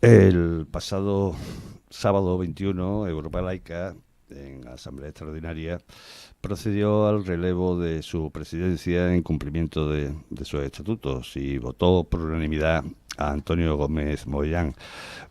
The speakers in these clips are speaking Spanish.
El pasado sábado 21, Europa Laica, en Asamblea Extraordinaria, procedió al relevo de su presidencia en cumplimiento de sus estatutos y votó por unanimidad a Antonio Gómez Moyán.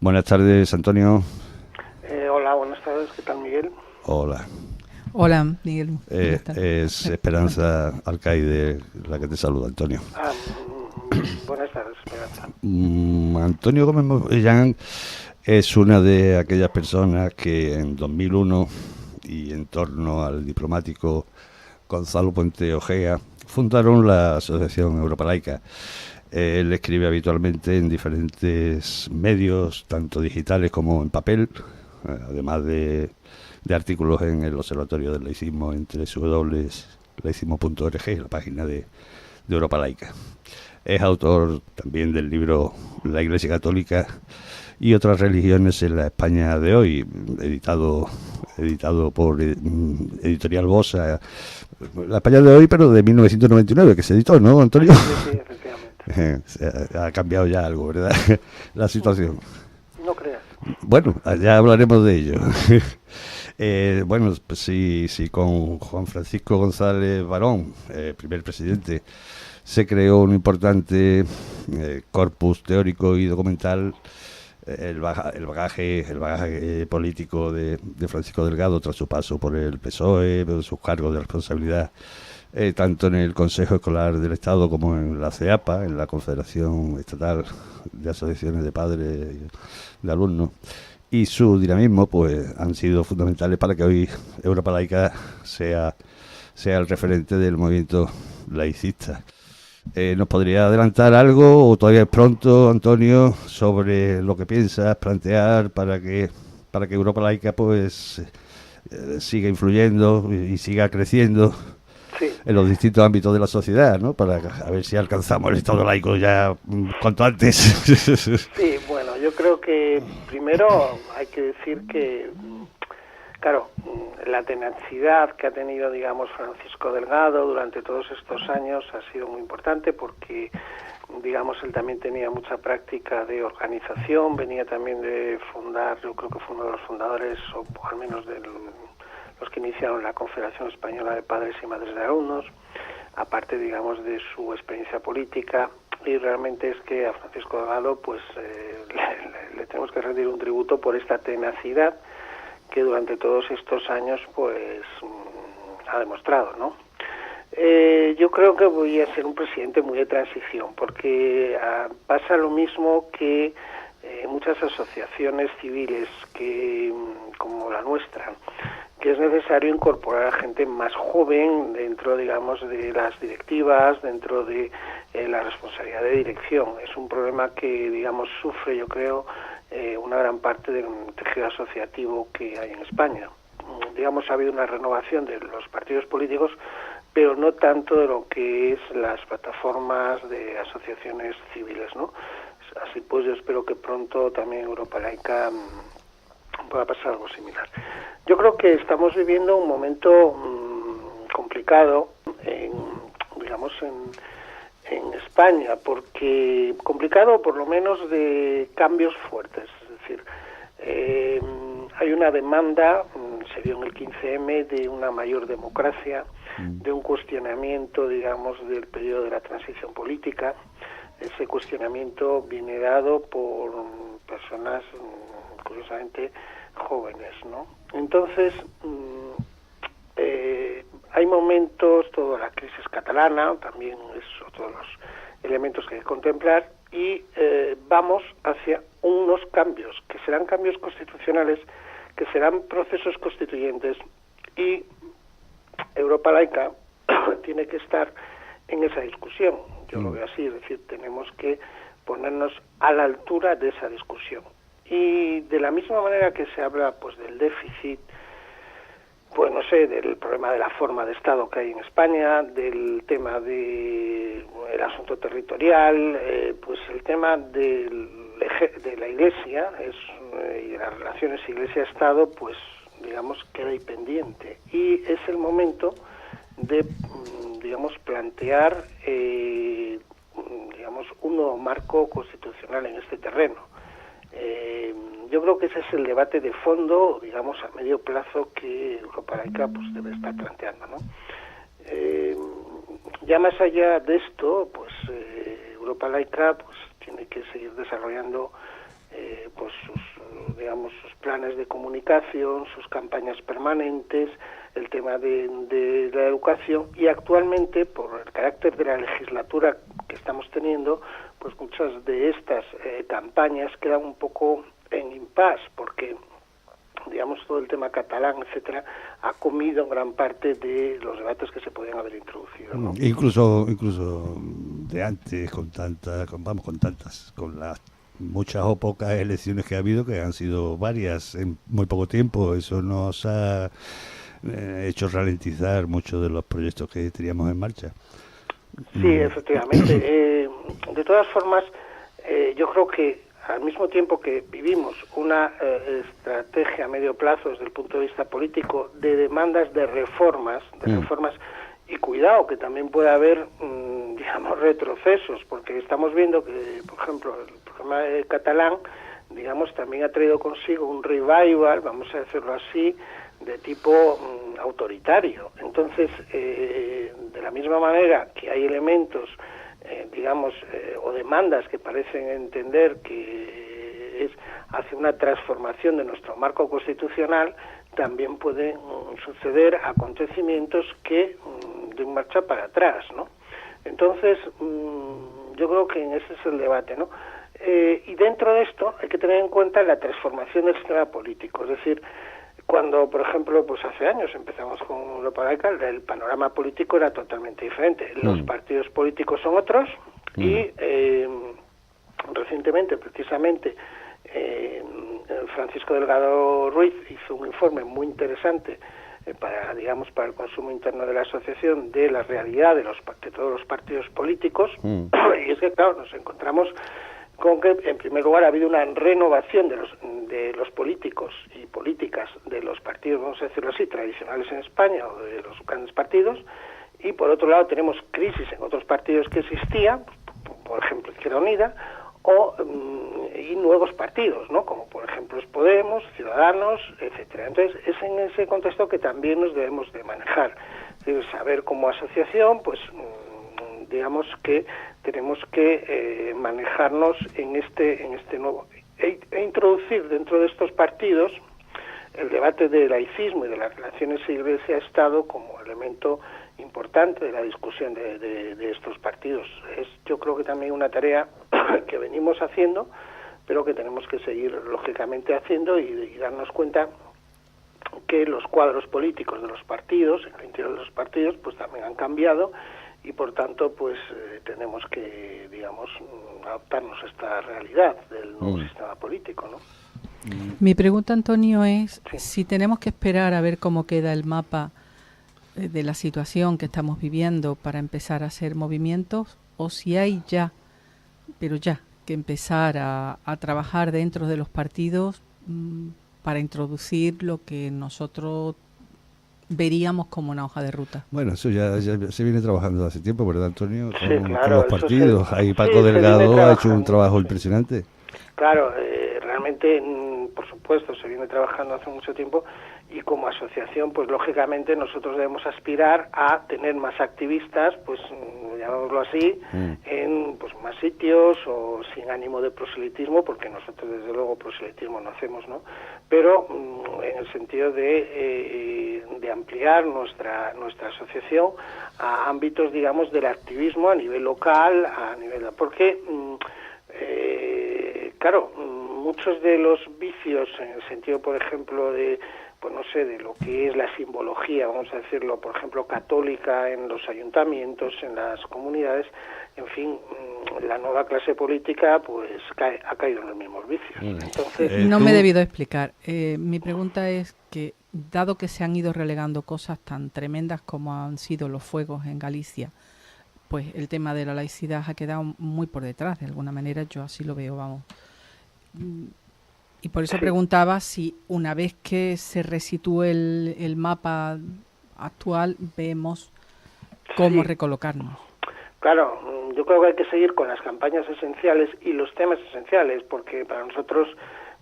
Buenas tardes, Antonio. Hola, buenas tardes. ¿Qué tal, Miguel? Hola. Hola, Miguel. Buenas tardes. Es Esperanza Alcaide la que te saluda, Antonio. Buenas tardes, Esperanza. Antonio Gómez Moyán es una de aquellas personas que en 2001 y en torno al diplomático Gonzalo Puente Ojea fundaron la Asociación Europa Laica. Él escribe habitualmente en diferentes medios, tanto digitales como en papel, además de artículos en el Observatorio del Laicismo en www.laicismo.org, la página de Europa Laica. Es autor también del libro La Iglesia Católica y otras religiones en la España de hoy, editado por Editorial Bosa. La España de hoy, pero de 1999, que se editó, ¿no, Antonio? Sí, efectivamente. Ha cambiado ya algo, ¿verdad? La situación. No creas. Bueno, ya hablaremos de ello. Bueno, pues sí, con Juan Francisco González Barón, primer presidente, se creó un importante corpus teórico y documental. El bagaje político de Francisco Delgado tras su paso por el PSOE, por sus cargos de responsabilidad, tanto en el Consejo Escolar del Estado como en la CEAPA, en la Confederación Estatal de Asociaciones de Padres y de Alumnos, y su dinamismo pues han sido fundamentales para que hoy Europa Laica sea el referente del movimiento laicista. ¿Nos podría adelantar algo o todavía es pronto, Antonio, sobre lo que piensas plantear para que Europa Laica pues siga influyendo y siga creciendo en los distintos ámbitos de la sociedad, ¿no? Para a ver si alcanzamos el Estado laico ya cuanto antes? Sí, bueno, yo creo que primero hay que decir que, claro, la tenacidad que ha tenido, digamos, Francisco Delgado durante todos estos años ha sido muy importante porque, digamos, él también tenía mucha práctica de organización, venía también de fundar, yo creo que fue uno de los fundadores, o al menos de los que iniciaron la Confederación Española de Padres y Madres de Alumnos, aparte, digamos, de su experiencia política, y realmente es que a Francisco Delgado, pues, le tenemos que rendir un tributo por esta tenacidad que durante todos estos años pues ha demostrado, ¿no? Yo creo que voy a ser un presidente muy de transición, porque pasa lo mismo que muchas asociaciones civiles que como la nuestra, que es necesario incorporar a gente más joven dentro, digamos, de las directivas, dentro de la responsabilidad de dirección. Es un problema que, digamos, sufre, yo creo, una gran parte del tejido asociativo que hay en España. Digamos, ha habido una renovación de los partidos políticos, pero no tanto de lo que es las plataformas de asociaciones civiles, ¿no? Así pues, yo espero que pronto también Europa Laica pueda pasar algo similar. Yo creo que estamos viviendo un momento complicado en España, porque complicado por lo menos de cambios fuertes, es decir, hay una demanda, se vio en el 15M, de una mayor democracia, de un cuestionamiento, digamos, del periodo de la transición política. Ese cuestionamiento viene dado por personas, curiosamente, jóvenes, ¿no? Entonces, hay momentos, toda la crisis catalana también es otro de los elementos que hay que contemplar, y vamos hacia unos cambios, que serán cambios constitucionales, que serán procesos constituyentes, y Europa Laica tiene que estar en esa discusión. Yo lo veo así, es decir, tenemos que ponernos a la altura de esa discusión. Y de la misma manera que se habla pues del déficit, pues no sé, del problema de la forma de Estado que hay en España, del tema del asunto territorial, pues el tema de la Iglesia y de las relaciones Iglesia-Estado, pues digamos queda ahí pendiente. Y es el momento de, digamos, plantear, digamos, un nuevo marco constitucional en este terreno. yo creo que ese es el debate de fondo, digamos, a medio plazo que Europa Laica pues debe estar planteando, ¿no? Ya más allá de esto, pues Europa Laica pues tiene que seguir desarrollando pues sus planes de comunicación, sus campañas permanentes, el tema de la educación, y actualmente, por el carácter de la legislatura que estamos teniendo, pues muchas de estas campañas quedan un poco en impasse, porque digamos todo el tema catalán, etcétera, ha comido en gran parte de los debates que se podían haber introducido, ¿no? Incluso de antes, con las muchas o pocas elecciones que ha habido, que han sido varias en muy poco tiempo. Eso nos ha hecho ralentizar muchos de los proyectos que teníamos en marcha. Sí, efectivamente. De todas formas, yo creo que al mismo tiempo que vivimos una estrategia a medio plazo desde el punto de vista político de demandas de reformas, y cuidado que también puede haber, digamos, retrocesos, porque estamos viendo que, por ejemplo, el problema catalán, digamos, también ha traído consigo un revival, vamos a decirlo así, de tipo autoritario. Entonces, de la misma manera que hay elementos, digamos, o demandas que parecen entender que es hacia una transformación de nuestro marco constitucional, también pueden suceder acontecimientos que den marcha para atrás, ¿no? Entonces, yo creo que en ese es el debate, ¿no? Y dentro de esto hay que tener en cuenta la transformación del sistema político, es decir, cuando, por ejemplo, pues hace años empezamos con Europa Laica, el panorama político era totalmente diferente. Los partidos políticos son otros y recientemente, precisamente, Francisco Delgado Ruiz hizo un informe muy interesante para el consumo interno de la asociación de la realidad de todos los partidos políticos. Y es que, claro, nos encontramos con que, en primer lugar, ha habido una renovación de los políticos y políticas de los partidos, vamos a decirlo así, tradicionales en España, o de los grandes partidos, y por otro lado tenemos crisis en otros partidos que existían, por ejemplo Izquierda Unida, y nuevos partidos, ¿no? Como por ejemplo es Podemos, Ciudadanos, etcétera. Entonces es en ese contexto que también nos debemos de manejar, es decir, saber como asociación, pues digamos que tenemos que manejarnos en este nuevo e introducir dentro de estos partidos el debate del laicismo y de las relaciones Iglesia-Estado como elemento importante de la discusión de estos partidos. Es, yo creo que también una tarea que venimos haciendo, pero que tenemos que seguir lógicamente haciendo y darnos cuenta que los cuadros políticos de los partidos, en el interior de los partidos, pues también han cambiado, y por tanto pues tenemos que, digamos, adaptarnos a esta realidad del nuevo sistema político, ¿no? Mi pregunta, Antonio, es si tenemos que esperar a ver cómo queda el mapa de la situación que estamos viviendo para empezar a hacer movimientos, o si hay ya que empezar a trabajar dentro de los partidos para introducir lo que nosotros veríamos como una hoja de ruta. Bueno, eso ya se viene trabajando hace tiempo, ¿verdad, Antonio? Claro, con los partidos. Ahí Paco Delgado ha hecho un trabajo impresionante. Claro, realmente, por supuesto, se viene trabajando hace mucho tiempo, y como asociación, pues lógicamente nosotros debemos aspirar a tener más activistas, pues llamémoslo así, en pues más sitios, o sin ánimo de proselitismo, porque nosotros desde luego proselitismo no hacemos, ¿no? Pero en el sentido de ampliar nuestra asociación a ámbitos, digamos, del activismo a nivel local, porque claro, muchos de los vicios, en el sentido, por ejemplo, de lo que es la simbología, vamos a decirlo, por ejemplo, católica en los ayuntamientos, en las comunidades, en fin, la nueva clase política pues ha caído en los mismos vicios. Entonces, no me he debido explicar. Mi pregunta es que, dado que se han ido relegando cosas tan tremendas como han sido los fuegos en Galicia, pues el tema de la laicidad ha quedado muy por detrás, de alguna manera, yo así lo veo, vamos. Y por eso preguntaba si una vez que se resitúe el mapa actual, vemos cómo recolocarnos. Claro, yo creo que hay que seguir con las campañas esenciales y los temas esenciales, porque para nosotros,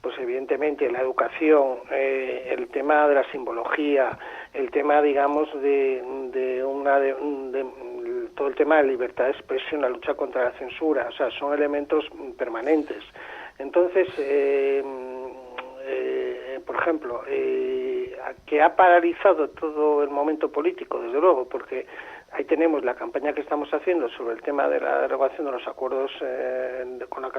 pues evidentemente la educación, el tema de la simbología, el tema, digamos, todo el tema de libertad de expresión, la lucha contra la censura, o sea, son elementos permanentes. Entonces, por ejemplo, que ha paralizado todo el momento político, desde luego, porque ahí tenemos la campaña que estamos haciendo sobre el tema de la derogación de los acuerdos con la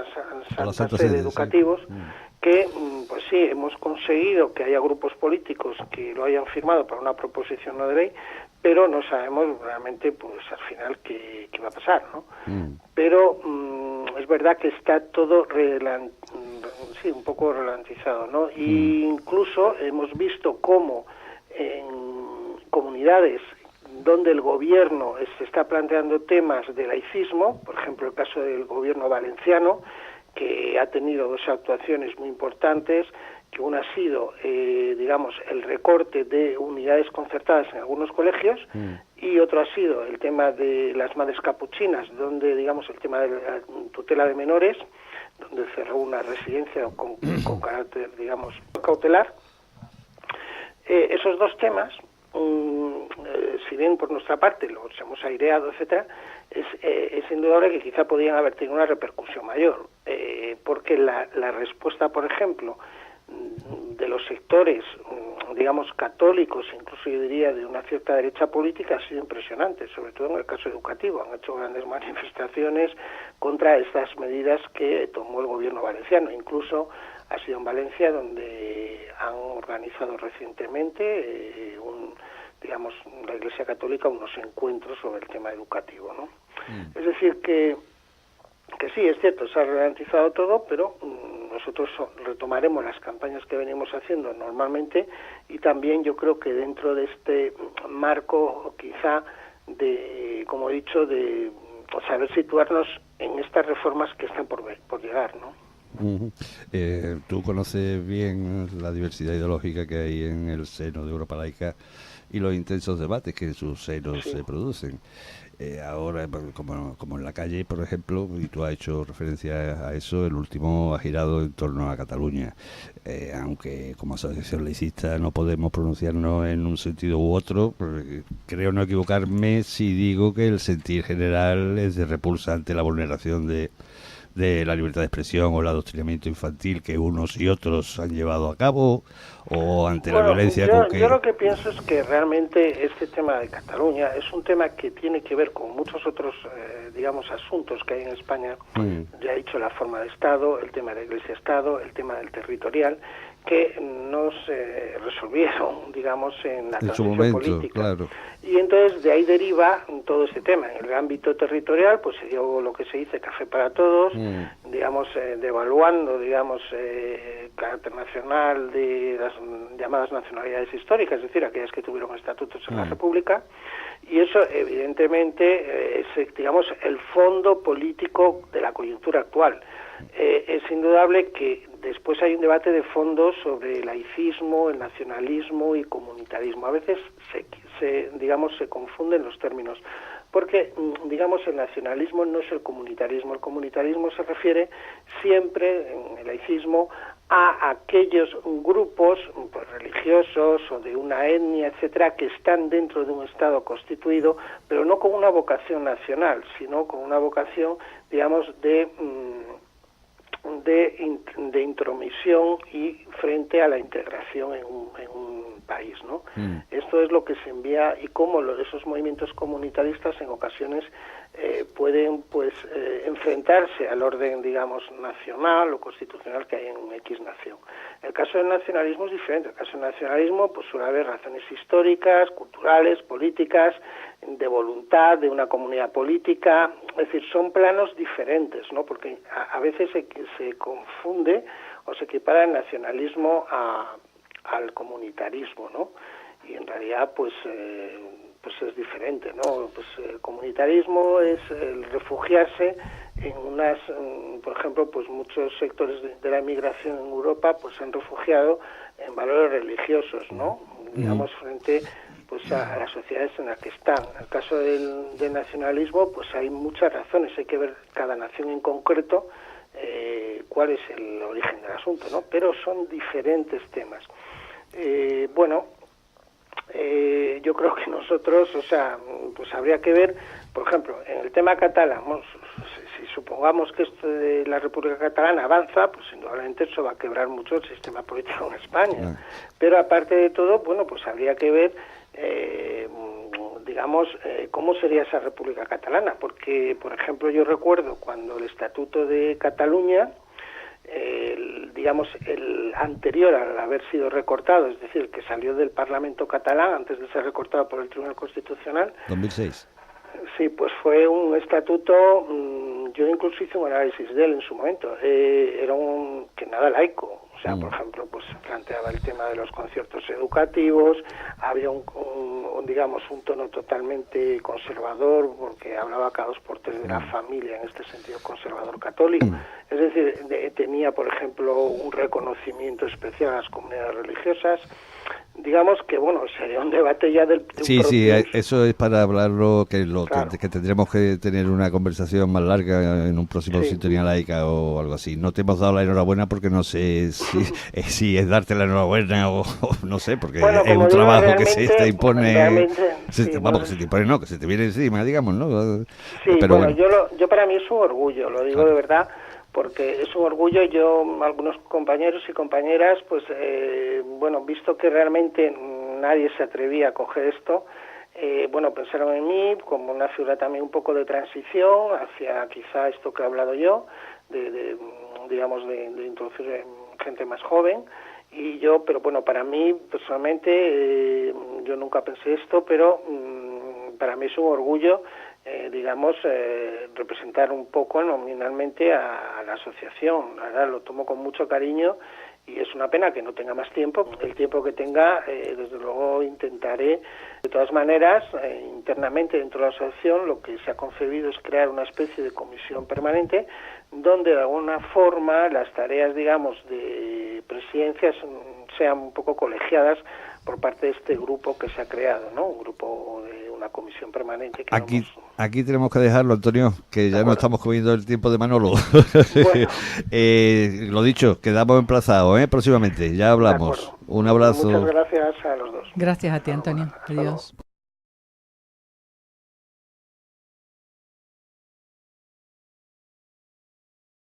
Santa Sede educativos, sí. Que, pues sí, hemos conseguido que haya grupos políticos que lo hayan firmado para una proposición no de ley, pero no sabemos realmente, pues al final, qué va a pasar, ¿no? Pero es verdad que está todo un poco ralentizado, ¿no? Y incluso hemos visto cómo en comunidades donde el gobierno se está planteando temas de laicismo, por ejemplo el caso del gobierno valenciano, que ha tenido dos actuaciones muy importantes, que una ha sido, digamos, el recorte de unidades concertadas en algunos colegios, y otro ha sido el tema de las madres capuchinas, donde, digamos, el tema de la tutela de menores, donde cerró una residencia con carácter, digamos, cautelar. Esos dos temas, si bien por nuestra parte los hemos aireado, etcétera, es indudable que quizá podían haber tenido una repercusión mayor, porque la respuesta, por ejemplo, de los sectores, digamos, católicos, incluso yo diría de una cierta derecha política, ha sido impresionante, sobre todo en el caso educativo. Han hecho grandes manifestaciones contra estas medidas que tomó el gobierno valenciano. Incluso ha sido en Valencia donde han organizado recientemente digamos, la Iglesia Católica, unos encuentros sobre el tema educativo, ¿no? Es decir, que sí, es cierto, se ha ralentizado todo, pero nosotros retomaremos las campañas que venimos haciendo normalmente, y también yo creo que dentro de este marco, quizá, de, como he dicho, de saber situarnos en estas reformas que están por llegar, ¿no? Tú conoces bien la diversidad ideológica que hay en el seno de Europa Laica y los intensos debates que en sus senos se producen. Ahora, como en la calle, por ejemplo, y tú has hecho referencia a eso, el último ha girado en torno a Cataluña. Aunque como asociación laicista no podemos pronunciarnos en un sentido u otro, creo no equivocarme si digo que el sentir general es de repulsa ante la vulneración de la libertad de expresión o el adoctrinamiento infantil que unos y otros han llevado a cabo, o ante la violencia con que... Yo lo que pienso es que realmente este tema de Cataluña es un tema que tiene que ver con muchos otros, digamos, asuntos que hay en España. Ya he dicho, la forma de Estado, el tema de la Iglesia-Estado, el tema del territorial, que no se resolvieron, digamos, en la transición política. Claro. Y entonces de ahí deriva todo este tema. En el ámbito territorial, pues se dio lo que se dice café para todos, digamos, devaluando, digamos, carácter nacional de las llamadas nacionalidades históricas, es decir, aquellas que tuvieron estatutos en la República, y eso evidentemente es, digamos, el fondo político de la coyuntura actual. Es indudable que después hay un debate de fondo sobre el laicismo, el nacionalismo y comunitarismo. A veces se confunden los términos, porque, digamos, el nacionalismo no es el comunitarismo. El comunitarismo se refiere siempre, en el laicismo, a aquellos grupos, pues, religiosos o de una etnia, etcétera, que están dentro de un Estado constituido, pero no con una vocación nacional, sino con una vocación, digamos, de intromisión y frente a la integración en un país, ¿no? Esto es lo que se envía, y cómo esos movimientos comunitaristas en ocasiones pueden, pues, enfrentarse al orden, digamos, nacional o constitucional que hay en X nación. El caso del nacionalismo es diferente. El caso del nacionalismo, pues, suele haber razones históricas, culturales, políticas, de voluntad de una comunidad política. Es decir, son planos diferentes, ¿no? Porque a veces se confunde o se equipara el nacionalismo al comunitarismo, ¿no? Y en realidad, pues es diferente, ¿no? Pues el comunitarismo es el refugiarse en por ejemplo, pues muchos sectores de la emigración en Europa, pues se han refugiado en valores religiosos, ¿no? Digamos, frente, pues, a las sociedades en las que están. En el caso del nacionalismo, pues hay muchas razones. Hay que ver cada nación en concreto cuál es el origen del asunto, ¿no? Pero son diferentes temas. Yo creo que nosotros, o sea, pues habría que ver, por ejemplo, en el tema catalán, si supongamos que esto de la República Catalana avanza, pues indudablemente eso va a quebrar mucho el sistema político en España. Pero aparte de todo, bueno, pues habría que ver, cómo sería esa República Catalana, porque, por ejemplo, yo recuerdo cuando el Estatuto de Cataluña, el anterior al haber sido recortado, es decir, que salió del Parlamento catalán antes de ser recortado por el Tribunal Constitucional. 2006. Sí, pues fue un estatuto, yo incluso hice un análisis de él en su momento, era que nada laico. O sea, por ejemplo, pues planteaba el tema de los conciertos educativos, había un tono totalmente conservador, porque hablaba cada 2 por 3 de la familia, en este sentido conservador católico. Es decir, tenía, por ejemplo, un reconocimiento especial a las comunidades religiosas. Digamos que, bueno, sería un debate ya del... Sí, eso es para hablarlo, claro. que tendremos que tener una conversación más larga en un próximo Sintonía Laica o algo así. No te hemos dado la enhorabuena porque no sé si es darte la enhorabuena o no sé, porque es un trabajo que se te impone... que se te impone, que se te viene encima, digamos, ¿no? Sí, pero bueno. Yo para mí es un orgullo, lo digo de verdad, porque es un orgullo. Algunos compañeros y compañeras, pues, visto que realmente nadie se atrevía a coger esto, pensaron en mí como una figura también un poco de transición hacia quizá esto que he hablado yo, de introducir gente más joven. Pero bueno, para mí, personalmente, yo nunca pensé esto, pero para mí es un orgullo, representar un poco nominalmente a la asociación. Ahora lo tomo con mucho cariño y es una pena que no tenga más tiempo. El tiempo que tenga, desde luego intentaré. De todas maneras, internamente dentro de la asociación lo que se ha concebido es crear una especie de comisión permanente donde de alguna forma las tareas, de presidencias sean un poco colegiadas por parte de este grupo que se ha creado, ¿no? Un grupo de una comisión permanente. Aquí tenemos que dejarlo, Antonio, que ya no estamos comiendo el tiempo de Manolo. Bueno. Lo dicho, quedamos emplazados, próximamente, ya hablamos. Un abrazo. Muchas gracias a los dos. Gracias a ti, Antonio. Adiós.